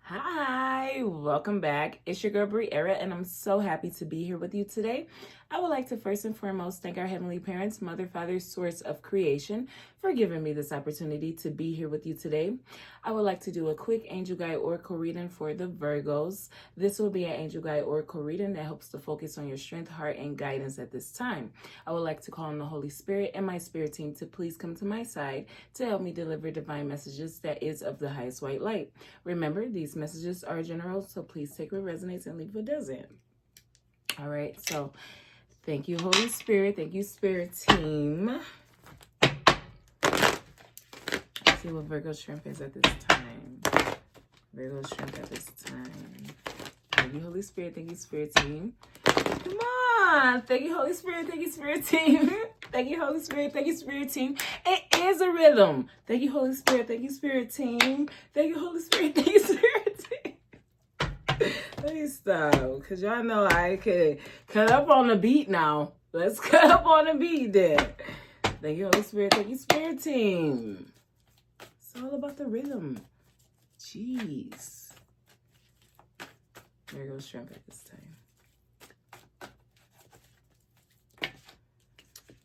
Hi, welcome back. It's your girl Briera, and I'm so happy to be here with you today. I would like to first and foremost thank our Heavenly Parents, Mother, Father, Source of Creation, for giving me this opportunity to be here with you today. I would like to do a quick angel guide oracle reading for the Virgos. This will be an angel guide oracle reading that helps to focus on your strength, heart, and guidance at this time. I would like to call on the Holy Spirit and my spirit team to please come to my side to help me deliver divine messages that is of the highest white light. Remember, these messages are general, so please take what resonates and leave what doesn't. All right, so thank you, Holy Spirit. Thank you, Spirit Team. Let's see what Virgo strength is at this time. Virgo strength at this time. Thank you, Holy Spirit. Thank you, Spirit Team. Come on. Thank you, Holy Spirit. Thank you, Spirit Team. Thank you, Holy Spirit. Thank you, Spirit Team. It is a rhythm. Thank you, Holy Spirit. Thank you, Spirit Team. Thank you, Holy Spirit. Thank you, Spirit Team. Let me stop, because y'all know I could cut up on the beat now. Let's cut up on the beat then. Thank you, Holy Spirit. Thank you, Spirit Team. It's all about the rhythm. Jeez. There goes shrimp at this time.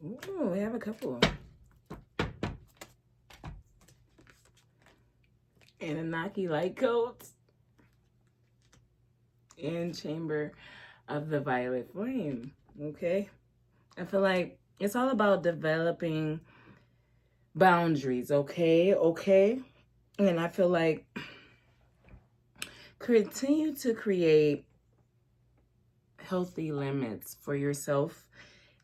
Ooh, we have a couple. Anunnaki light coats. And Chamber of the Violet Flame. Okay? I feel like it's all about developing boundaries. Okay? And I feel like continue to create healthy limits for yourself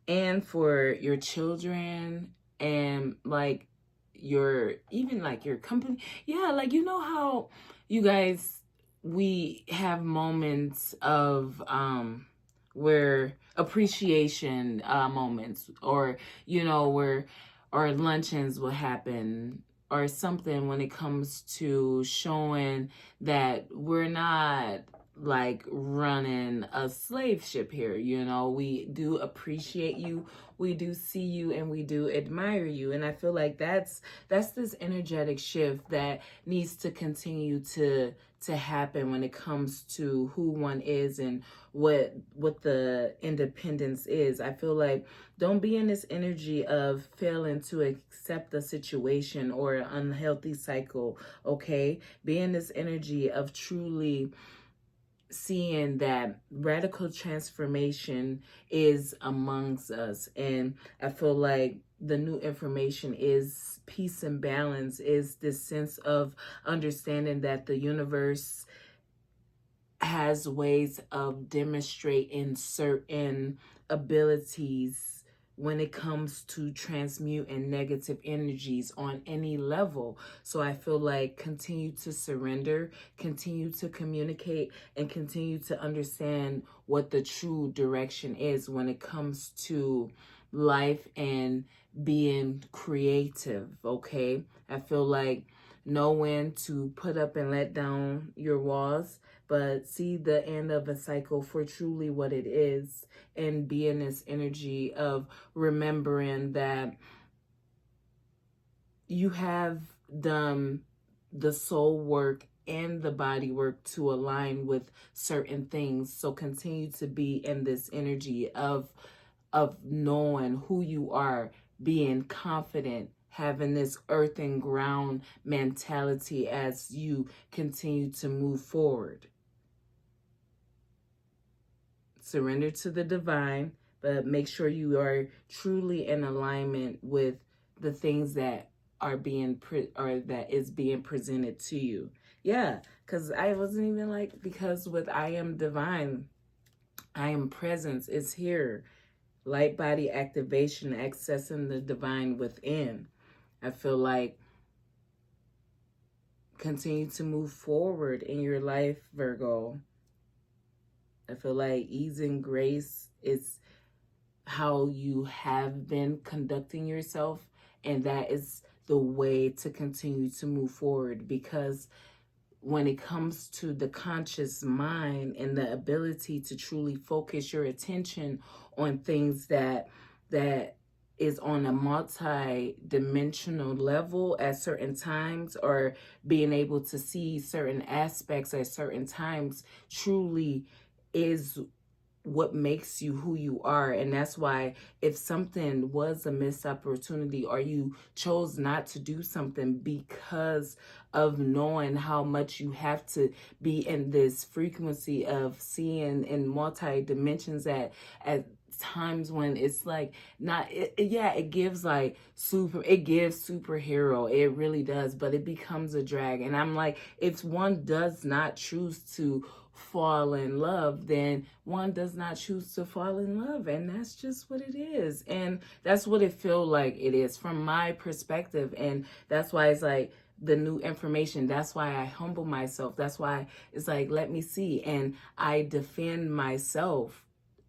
and for your children and like your company. Yeah, like you know how you guys, we have moments of where appreciation moments, or where or luncheons will happen or something, when it comes to showing that we're not like running a slave ship here. We do appreciate you, we do see you, and we do admire you. And I feel like that's this energetic shift that needs to continue to happen when it comes to who one is and what the independence is. I feel like don't be in this energy of failing to accept a situation or an unhealthy cycle. Okay, be in this energy of truly seeing that radical transformation is amongst us. And I feel like the new information is peace and balance, is this sense of understanding that the universe has ways of demonstrating certain abilities when it comes to transmuting negative energies on any level. So I feel like continue to surrender, continue to communicate, and continue to understand what the true direction is when it comes to life and being creative. Okay, I feel like know when to put up and let down your walls, but see the end of a cycle for truly what it is, and be in this energy of remembering that you have done the soul work and the body work to align with certain things. So continue to be in this energy of knowing who you are, being confident, having this earth and ground mentality as you continue to move forward. Surrender to the divine, but make sure you are truly in alignment with the things that are being that is being presented to you. Yeah, because I wasn't even like, because with I am divine, I am presence is here. Light body activation, accessing the divine within. I feel like continue to move forward in your life, Virgo. I feel like ease and grace is how you have been conducting yourself, and that is the way to continue to move forward. Because when it comes to the conscious mind and the ability to truly focus your attention on things that is on a multi-dimensional level at certain times, or being able to see certain aspects at certain times truly is what makes you who you are. And that's why if something was a missed opportunity, or you chose not to do something because of knowing how much you have to be in this frequency of seeing in multi dimensions at times when it's like not yeah, it gives like it gives superhero, it really does, but it becomes a drag. And I'm like, if one does not choose to fall in love, then one does not choose to fall in love, and that's just what it is. And that's what it feels like it is from my perspective. And that's why it's like the new information, that's why I humble myself, that's why it's like, let me see, and I defend myself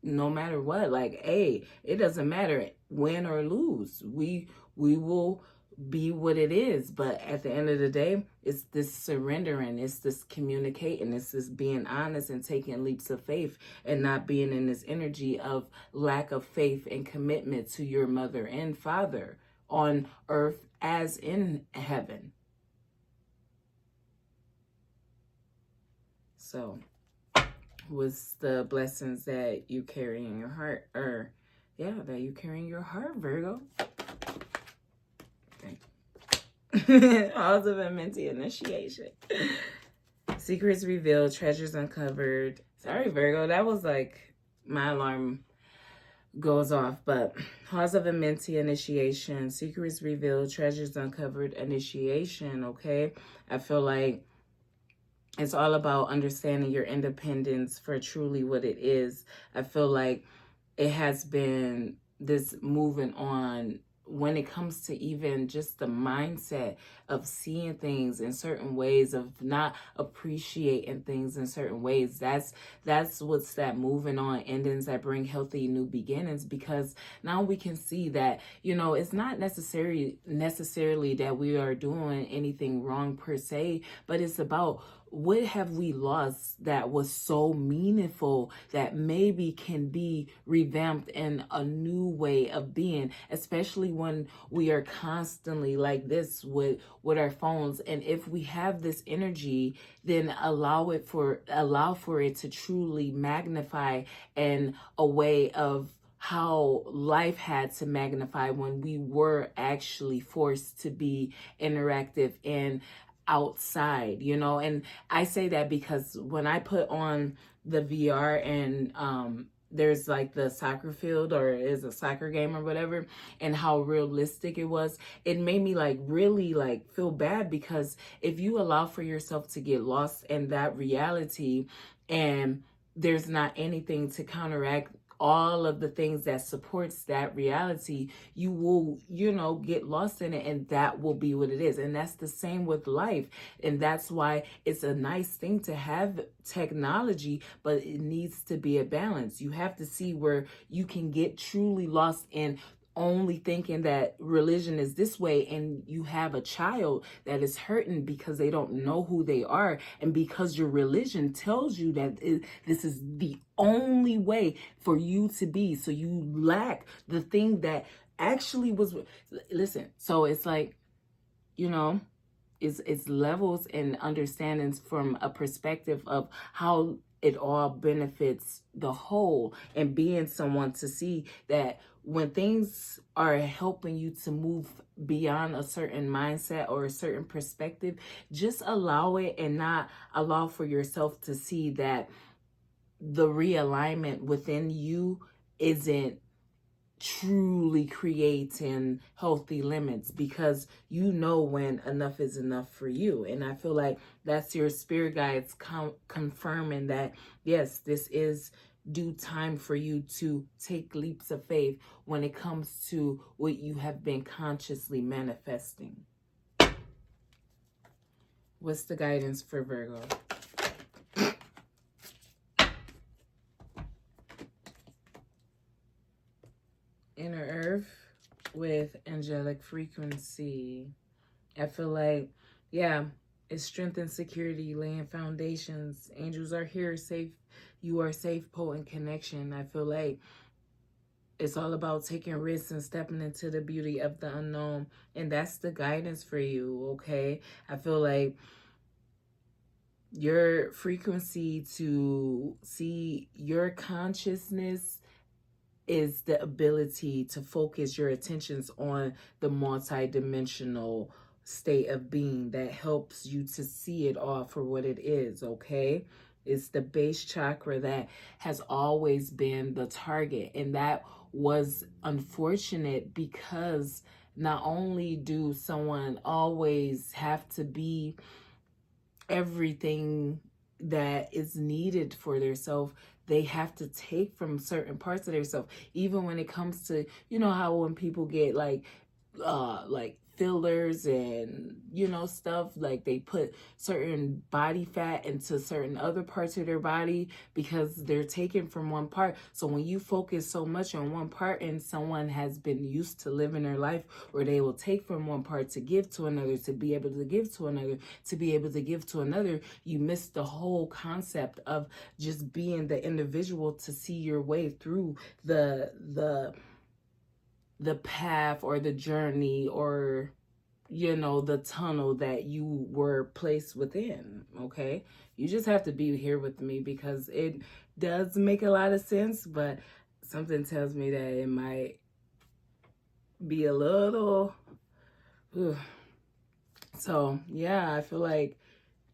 no matter what. Like, hey, it doesn't matter win or lose, we will be what it is. But at the end of the day, it's this surrendering, it's this communicating, it's this being honest and taking leaps of faith, and not being in this energy of lack of faith and commitment to your mother and father on earth as in heaven. So what's the blessings that you carry in your heart, or that you carry in your heart, Virgo? Halls of Amenti initiation. Secrets revealed, treasures uncovered. Sorry, Virgo, that was like my alarm goes off. But Halls of Amenti initiation, secrets revealed, treasures uncovered, initiation. Okay, I feel like it's all about understanding your independence for truly what it is. I feel like it has been this moving on when it comes to even just the mindset of seeing things in certain ways, of not appreciating things in certain ways. That's what's that moving on endings that bring healthy new beginnings, because now we can see that, it's not necessarily that we are doing anything wrong per se, but it's about what have we lost that was so meaningful that maybe can be revamped in a new way of being, especially when we are constantly like this with our phones. And if we have this energy, then allow for it to truly magnify in a way of how life had to magnify when we were actually forced to be interactive and outside, and I say that because when I put on the VR and there's like the soccer field, or is a soccer game or whatever, and how realistic it was, it made me like really like feel bad, because if you allow for yourself to get lost in that reality, and there's not anything to counteract all of the things that supports that reality, you will, get lost in it, and that will be what it is. And that's the same with life. And that's why it's a nice thing to have technology, but it needs to be a balance. You have to see where you can get truly lost in only thinking that religion is this way, and you have a child that is hurting because they don't know who they are, and because your religion tells you that this is the only way for you to be, so you lack the thing that actually was. Listen, so it's like, it's levels and understandings from a perspective of how it all benefits the whole, and being someone to see that when things are helping you to move beyond a certain mindset or a certain perspective, just allow it, and not allow for yourself to see that the realignment within you isn't truly creating healthy limits, because when enough is enough for you. And I feel like that's your spirit guides confirming that, yes, this is due time for you to take leaps of faith when it comes to what you have been consciously manifesting. What's the guidance for Virgo? Inner Earth with angelic frequency. I feel like, it's strength and security, laying foundations. Angels are here, safe. You are safe, potent connection. I feel like It's all about taking risks and stepping into the beauty of the unknown. And that's the guidance for you, okay? I feel like your frequency to see your consciousness is the ability to focus your attentions on the multidimensional state of being that helps you to see it all for what it is, okay? It's the base chakra that has always been the target. And that was unfortunate because not only do someone always have to be everything that is needed for their self, they have to take from certain parts of their self. Even when it comes to, you know how when people get like fillers and stuff, like they put certain body fat into certain other parts of their body because they're taken from one part. So when you focus so much on one part and someone has been used to living their life where they will take from one part to give to another, to be able to give to another, to be able to give to another, you miss the whole concept of just being the individual to see your way through the path or the journey or the tunnel that you were placed within. Okay, you just have to be here with me because it does make a lot of sense, but something tells me that it might be a little so yeah, I feel like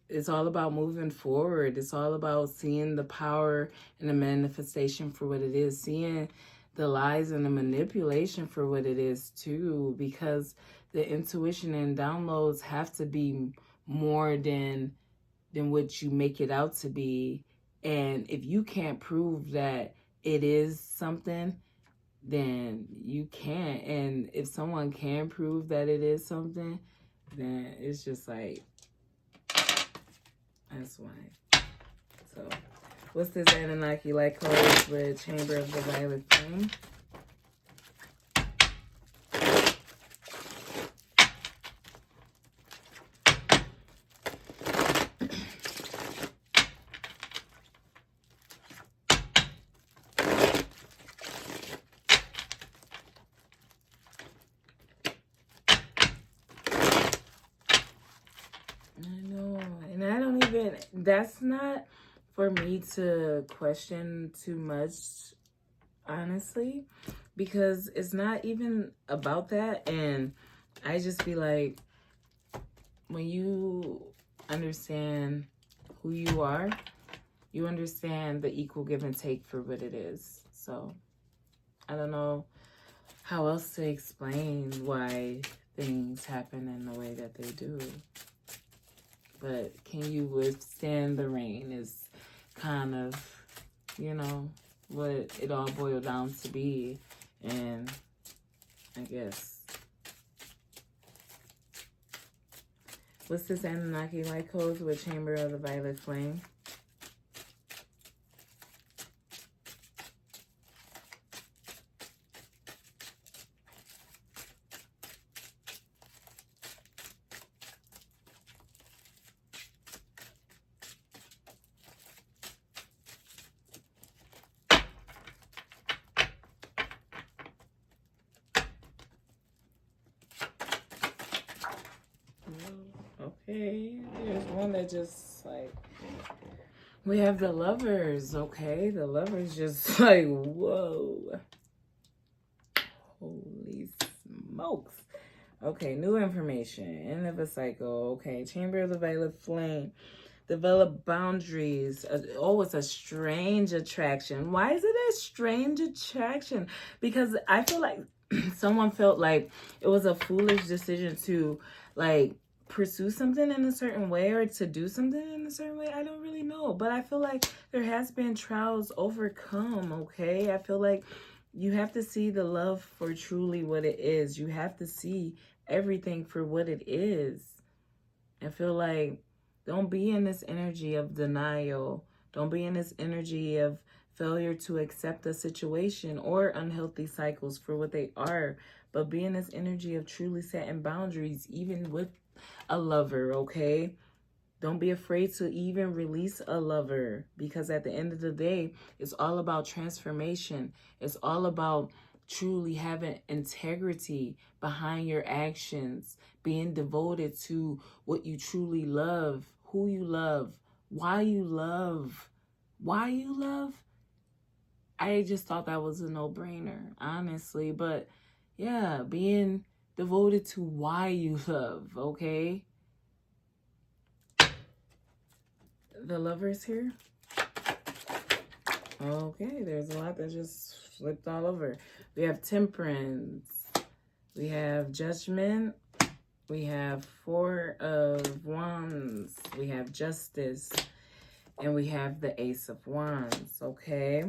it's all about moving forward. It's all about seeing the power and the manifestation for what it is, seeing the lies and the manipulation for what it is too, because the intuition and downloads have to be more than what you make it out to be. And if you can't prove that it is something, then you can't. And if someone can prove that it is something, then it's just like, that's why. So, what's this Anunnaki light code with Chamber of the Violet Flame? That's not for me to question too much, honestly, because it's not even about that. And I just be like, when you understand who you are, you understand the equal give and take for what it is. So I don't know how else to explain why things happen in the way that they do. But can you withstand the rain is kind of, what it all boiled down to be. And I guess. What's this Anunnaki light codes with Chamber of the Violet Flame? Okay, there's one that just like, we have the Lovers, okay? The Lovers just like, whoa. Holy smokes. Okay, new information. End of a cycle. Okay, Chamber of the Violet Flame. Develop boundaries. It's a strange attraction. Why is it a strange attraction? Because I feel like someone felt like it was a foolish decision to like pursue something in a certain way or to do something in a certain way. I don't really know, but I feel like there has been trials overcome. Okay, I feel like you have to see the love for truly what it is. You have to see everything for what it is. I feel like don't be in this energy of denial. Don't be in this energy of failure to accept a situation or unhealthy cycles for what they are. But be in this energy of truly setting boundaries, even with a lover, okay? Don't be afraid to even release a lover, because at the end of the day, it's all about transformation. It's all about truly having integrity behind your actions, being devoted to what you truly love, who you love, why you love, why you love. I just thought that was a no-brainer, honestly. But yeah, being devoted to why you love, okay? The Lovers here. Okay, there's a lot that just flipped all over. We have Temperance. We have Judgment. We have Four of Wands. We have Justice. And we have the Ace of Wands, okay?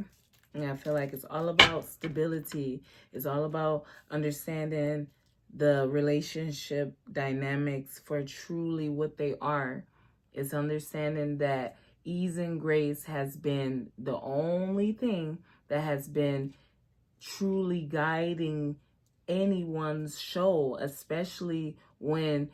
And I feel like it's all about stability. It's all about understanding the relationship dynamics for truly what they are. It's understanding that ease and grace has been the only thing that has been truly guiding anyone's show, especially when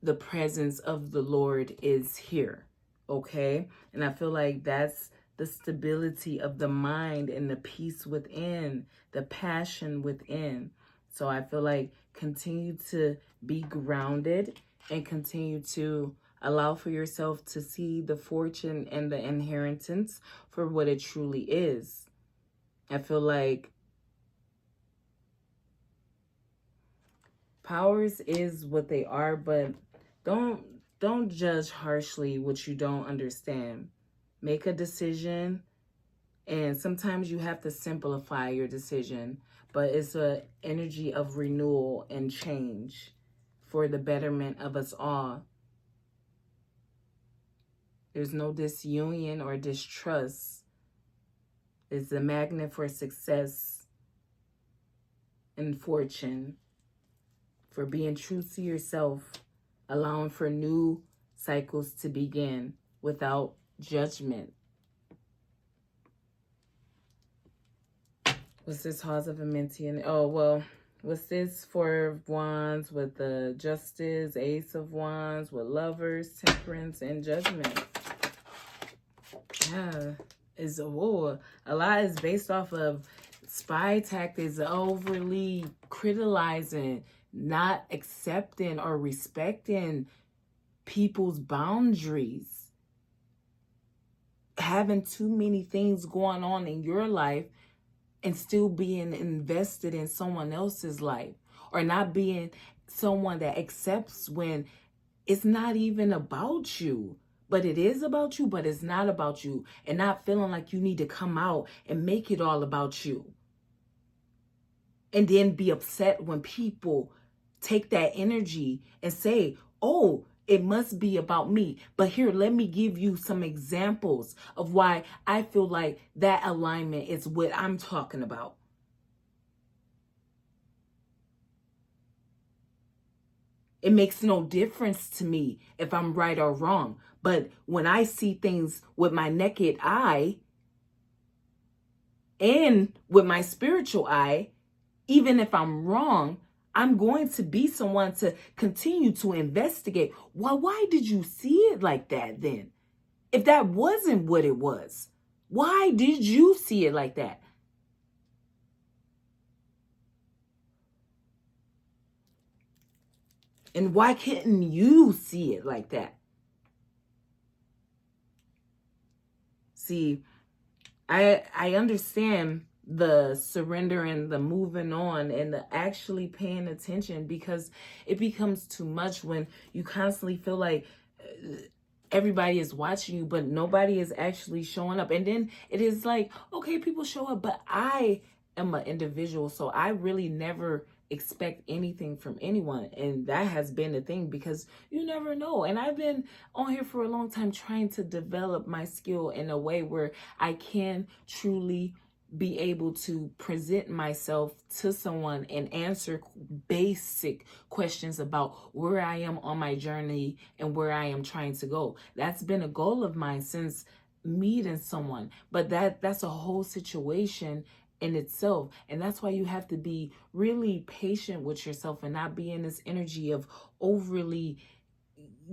the presence of the Lord is here, okay? And I feel like that's the stability of the mind and the peace within, the passion within. So I feel like continue to be grounded and continue to allow for yourself to see the fortune and the inheritance for what it truly is. I feel like powers is what they are, but don't judge harshly what you don't understand. Make a decision, and sometimes you have to simplify your decision, but it's an energy of renewal and change for the betterment of us all. There's no disunion or distrust. It's a magnet for success and fortune, for being true to yourself, allowing for new cycles to begin without judgment. What's this House of Amentian? Oh, well, what's this Four of Wands with the Justice, Ace of Wands, with Lovers, Temperance, and Judgment? Yeah, it's a lot is based off of spy tactics, overly criticizing, not accepting or respecting people's boundaries, having too many things going on in your life and still being invested in someone else's life, or not being someone that accepts when it's not even about you, but it is about you, but it's not about you, and not feeling like you need to come out and make it all about you. And then be upset when people take that energy and say, oh, it must be about me. But here, let me give you some examples of why I feel like that alignment is what I'm talking about. It makes no difference to me if I'm right or wrong. But when I see things with my naked eye and with my spiritual eye, even if I'm wrong, I'm going to be someone to continue to investigate. Well, why did you see it like that then? If that wasn't what it was, why did you see it like that? And why couldn't you see it like that? See, I understand the surrender and the moving on and the actually paying attention, because it becomes too much when you constantly feel like everybody is watching you, but nobody is actually showing up. And then it is like, okay, people show up, but I am an individual, so I really never expect anything from anyone. And that has been the thing, because you never know. And I've been on here for a long time trying to develop my skill in a way where I can truly be able to present myself to someone and answer basic questions about where I am on my journey and where I am trying to go. That's been a goal of mine since meeting someone, but that's a whole situation in itself. And that's why you have to be really patient with yourself and not be in this energy of overly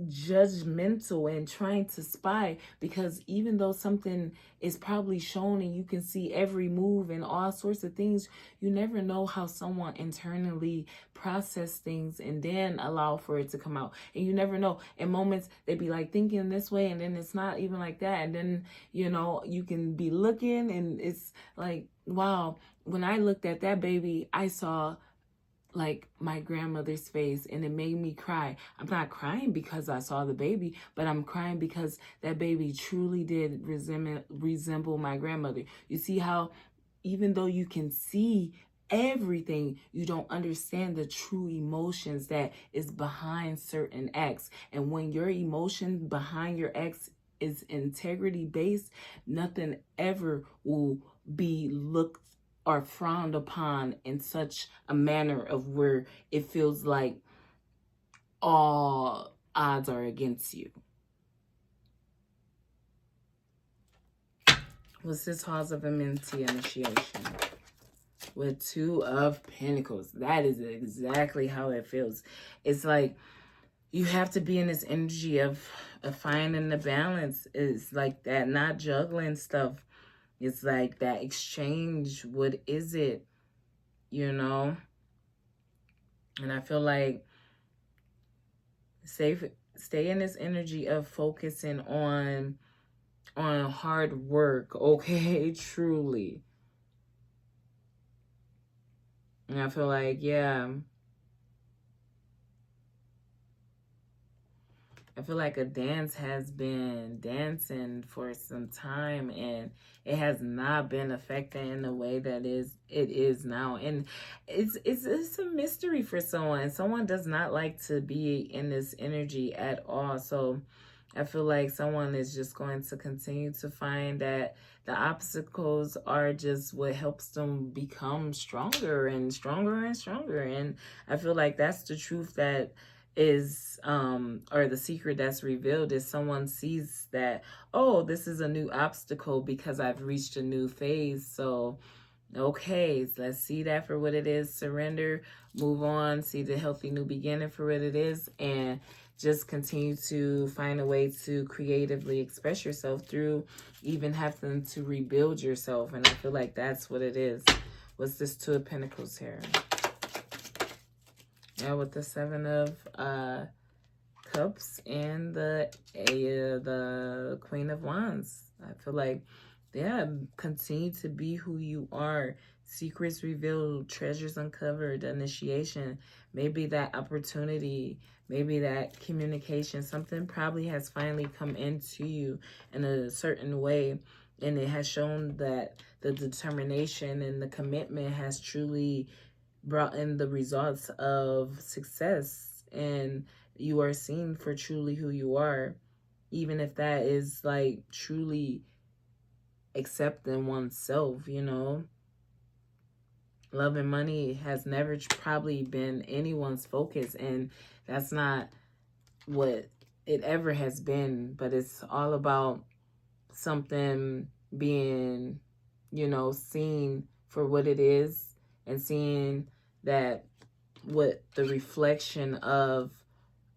judgmental and trying to spy, because even though something is probably shown and you can see every move and all sorts of things, you never know how someone internally process things and then allow for it to come out. And you never know, in moments they be like thinking this way and then it's not even like that, and then you can be looking and it's like, wow. When I looked at that baby, I saw like my grandmother's face and it made me cry. I'm not crying because I saw the baby, but I'm crying because that baby truly did resemble my grandmother. You see how even though you can see everything, you don't understand the true emotions that is behind certain acts. And when your emotion behind your acts is integrity based, nothing ever will be looked are frowned upon in such a manner of where it feels like all odds are against you. What's this Halls of Amenity initiation? With Two of Pentacles. That is exactly how it feels. It's like you have to be in this energy of finding the balance. It's like that, not juggling stuff. It's like that exchange. What is it? And I feel like stay in this energy of focusing on hard work, okay? Truly. And I feel like, yeah, I feel like a dance has been dancing for some time and it has not been affected in the way that it is now. And it's a mystery for someone. Someone does not like to be in this energy at all. So I feel like someone is just going to continue to find that the obstacles are just what helps them become stronger and stronger and stronger. And I feel like that's the truth that is or the secret that's revealed is someone sees that, oh, this is a new obstacle because I've reached a new phase. So okay, let's see that for what it is. Surrender, move on, see the healthy new beginning for what it is, and just continue to find a way to creatively express yourself through even having to rebuild yourself. And I feel like that's what it is. What's this Two of Pentacles here? Yeah, with the Seven of Cups and the Queen of Wands. I feel like, yeah, continue to be who you are. Secrets revealed, treasures uncovered, initiation. Maybe that opportunity, maybe that communication, something probably has finally come into you in a certain way. And it has shown that the determination and the commitment has truly brought in the results of success, and you are seen for truly who you are, even if that is like truly accepting oneself. Love and money has never probably been anyone's focus, and that's not what it ever has been, but it's all about something being seen for what it is, and seeing that what the reflection of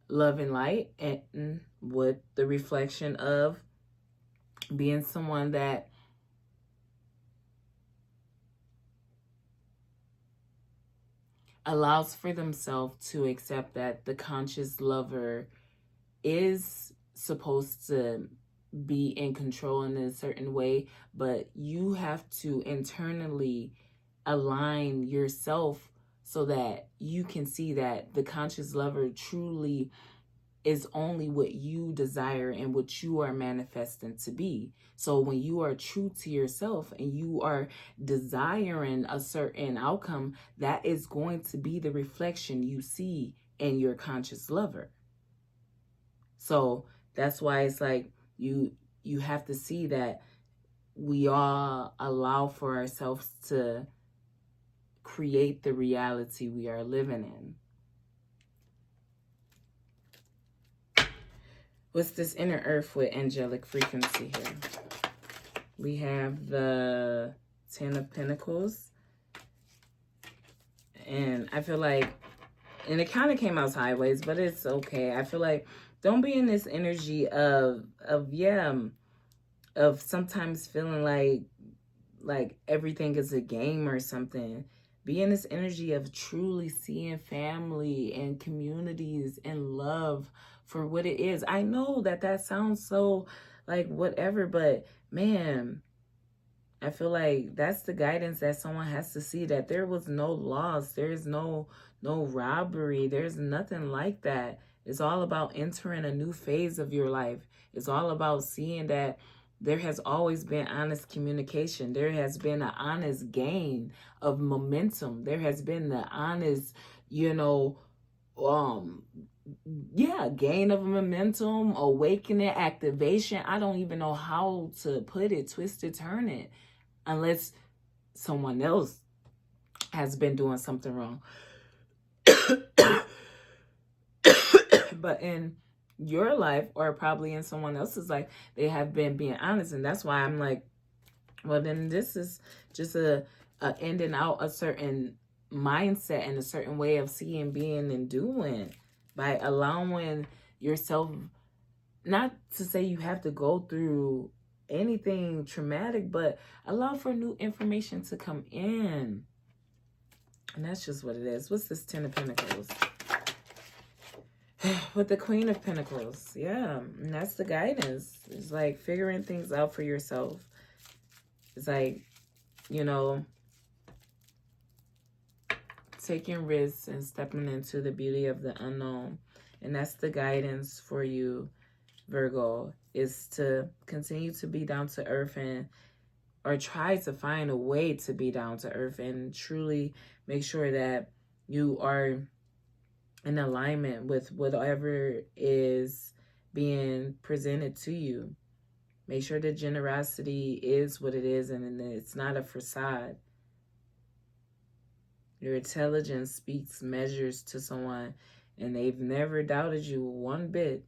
love and light, and what the reflection of being someone that allows for themselves to accept that the conscious lover is supposed to be in control in a certain way, but you have to internally align yourself so that you can see that the conscious lover truly is only what you desire and what you are manifesting to be. So when you are true to yourself and you are desiring a certain outcome, that is going to be the reflection you see in your conscious lover. So that's why it's like you have to see that we all allow for ourselves to create the reality we are living in. What's this inner earth with angelic frequency here? We have the Ten of Pentacles. And I feel like, and it kind of came out sideways, but it's okay. I feel like don't be in this energy of of sometimes feeling like everything is a game or something. Be in this energy of truly seeing family and communities and love for what it is. I know that sounds so like whatever, but man, I feel like that's the guidance that someone has to see, that there was no loss, there's no robbery, there's nothing like that. It's all about entering a new phase of your life. It's all about seeing that there has always been honest communication. There has been an honest gain of momentum. There has been the honest, you know, um gain of momentum, awakening, activation. I don't even know how to put it, twist it, turn it, unless someone else has been doing something wrong. But in your life, or probably in someone else's life, they have been being honest. And that's why I'm like, well, then this is just a ending out a certain mindset and a certain way of seeing, being, and doing, by allowing yourself, not to say you have to go through anything traumatic, but allow for new information to come in. And that's just what it is. What's this 10 of Pentacles? With the Queen of Pentacles. Yeah, and that's the guidance. It's like figuring things out for yourself. It's like, you know, taking risks and stepping into the beauty of the unknown. And that's the guidance for you, Virgo, is to continue to be down to earth, and or try to find a way to be down to earth, and truly make sure that you are in alignment with whatever is being presented to you. Make sure that generosity is what it is, and it's not a facade. Your intelligence speaks measures to someone, and they've never doubted you one bit.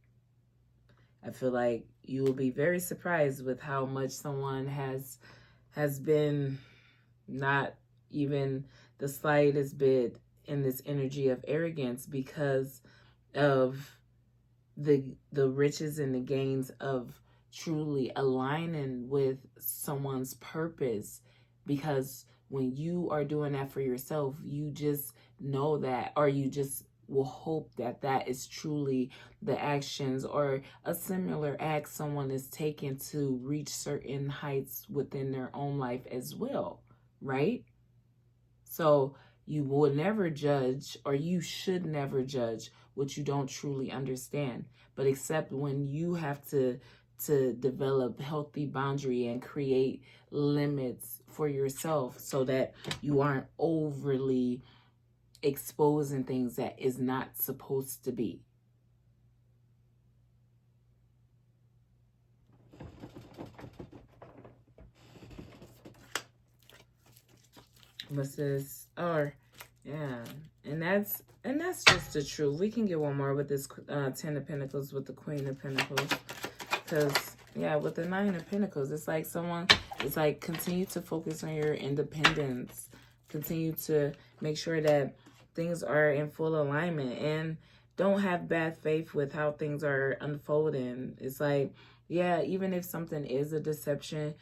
I feel like you will be very surprised with how much someone has been not even the slightest bit in this energy of arrogance, because of the riches and the gains of truly aligning with someone's purpose. Because when you are doing that for yourself, you just know that, or you just will hope that that is truly the actions or a similar act someone is taking to reach certain heights within their own life as well, right? So you will never judge, or you should never judge what you don't truly understand. But except when you have to develop healthy boundary and create limits for yourself, so that you aren't overly exposing things that is not supposed to be. What's this? Or yeah, and that's just the truth. We can get one more with this 10 of Pentacles with the Queen of Pentacles, because yeah, with the 9 of Pentacles, it's like someone, it's like continue to focus on your independence, continue to make sure that things are in full alignment, and don't have bad faith with how things are unfolding. It's like, yeah, even if something is a deception,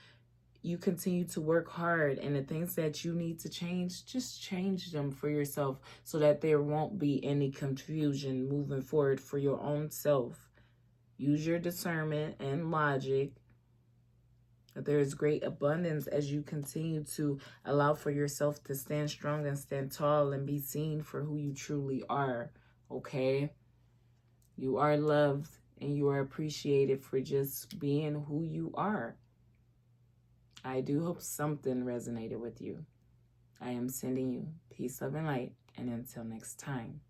you continue to work hard, and the things that you need to change, just change them for yourself, so that there won't be any confusion moving forward for your own self. Use your discernment and logic. There is great abundance as you continue to allow for yourself to stand strong and stand tall and be seen for who you truly are, okay? You are loved, and you are appreciated for just being who you are. I do hope something resonated with you. I am sending you peace, love, and light. And until next time.